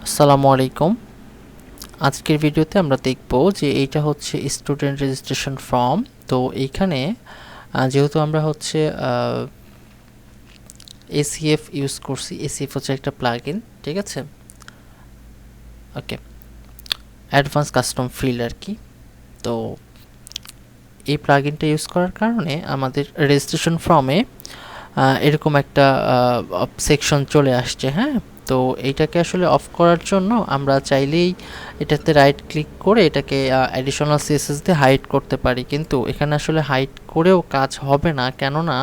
আসসালামু আলাইকুম। আজকের ভিডিওতে আমরা দেখব যে এইটা হচ্ছে স্টুডেন্ট রেজিস্ট্রেশন ফর্ম। তো এইখানে যেহেতু আমরা হচ্ছে এসিএফ ইউজ করছি, এসিএফ হচ্ছে একটা প্লাগইন, ঠিক আছে? ওকে, অ্যাডভান্স কাস্টম ফিল্ড আর কি। তো এই প্লাগইনটা ইউজ করার কারণে আমাদের রেজিস্ট্রেশন ফর্মে এরকম একটা সেকশন চলে আসছে, হ্যাঁ। তো এইটাকে আসলে অফ করার জন্য আমরা চাইলেই এটাতে রাইট ক্লিক করে এটাকে অ্যাডিশনাল সিএসএস দিয়ে হাইড করতে পারি, কিন্তু এখানে আসলে হাইড করেও কাজ হবে না, কেননা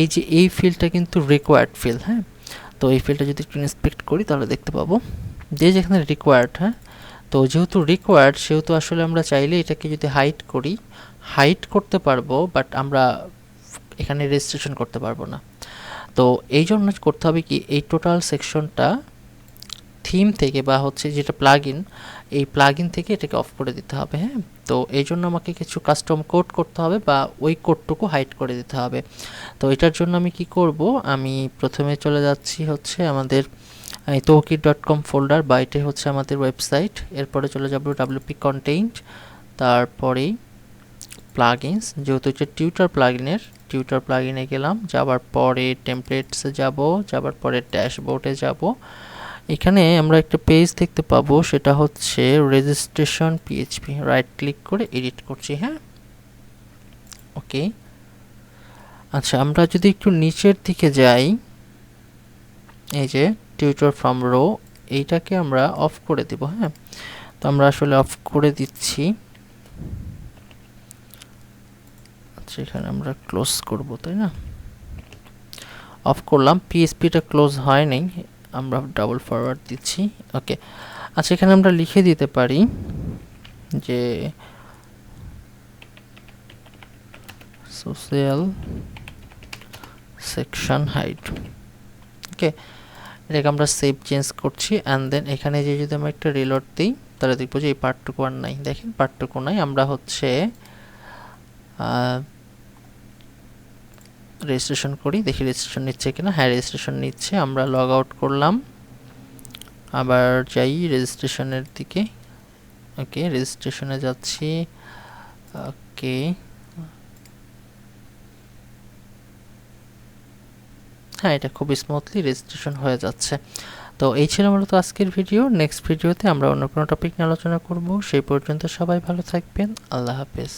এই যে এই ফিল্ডটা কিন্তু রিকোয়ার্ড ফিল্ড, হ্যাঁ। তো এই ফিল্ডটা যদি একটু ইন্সপেক্ট করি তাহলে দেখতে পাবো যে যেখানে রিকোয়ার্ড, হ্যাঁ। তো যেহেতু রিকোয়ার্ড সেহেতু আসলে আমরা চাইলে এটাকে যদি হাইড করি, হাইড করতে পারবো, বাট আমরা এখানে রেজিস্ট্রেশন করতে পারবো না। তো এই জন্য করতে হবে কি, এই টোটাল সেকশনটা থিম থেকে বা হচ্ছে যেটা প্লাগইন, এই প্লাগইন থেকে এটাকে অফ করে দিতে হবে, হ্যাঁ। তো এই জন্য আমাকে কিছু কাস্টম কোড করতে হবে বা ওই কোডটুকু হাইড করে দিতে হবে। তো এটার জন্য আমি কি করব, আমি প্রথমে চলে যাচ্ছি হচ্ছে আমাদের towkit.com ফোল্ডার, বা এটাই হচ্ছে আমাদের ওয়েবসাইট। এরপরে চলে যাব WP কন্টেন্ট, তারপরেই প্লাগইনস, যেহেতু এটা টিউটর প্লাগইনে গেলাম, যাবার পরে টেমপ্লেটসে যাবার পরে ড্যাশবোর্ডে যাব। এখানে আমরা একটা পেজ দেখতে পাবো, সেটা হচ্ছে রেজিস্ট্রেশন পিএইচপি। রাইট ক্লিক করে এডিট করছি, হ্যাঁ। ওকে, আচ্ছা, আমরা যদি একটু নিচের দিকে যাই, এই যে টিউটর ফ্রম রো, এইটাকে আমরা অফ করে দিব, হ্যাঁ। তো আমরা আসলে অফ করে দিচ্ছি। আচ্ছা, এখানে আমরা ক্লোজ করব, তাই না? অফ করলাম, পিএইচপিটা ক্লোজ হয় নাই, আমরা ডাবল ফরওয়ার্ড দিচ্ছি। ওকে, আচ্ছা, এখানে আমরা লিখে দিতে পারি যে সোশ্যাল সেকশন হাইড। ওকে, এটাকে আমরা সেভ চেঞ্জ করছি, অ্যান্ড দেন এখানে যে যদি আমরা একটা রিলোড দিই তাহলে দেখবো যে এই পার্টটুকু আর নাই। দেখেন, পার্টটুকু নাই। আমরা হচ্ছে রেজিস্ট্রেশন করি, দেখি রেজিস্ট্রেশন নিচ্ছে কিনা। হ্যাঁ, রেজিস্ট্রেশন নিচ্ছে। আমরা লগ আউট করলাম, আবার যাই রেজিস্ট্রেশনের দিকে। ওকে, রেজিস্ট্রেশনে যাচ্ছি। ওকে, হ্যাঁ, এটা খুব স্মুথলি রেজিস্ট্রেশন হয়ে যাচ্ছে। তো এই ছিল মূলত আজকের ভিডিও। নেক্সট ভিডিওতে আমরা অন্য কোনো টপিক নিয়ে আলোচনা করব। সেই পর্যন্ত সবাই ভালো থাকবেন। আল্লাহ হাফেজ।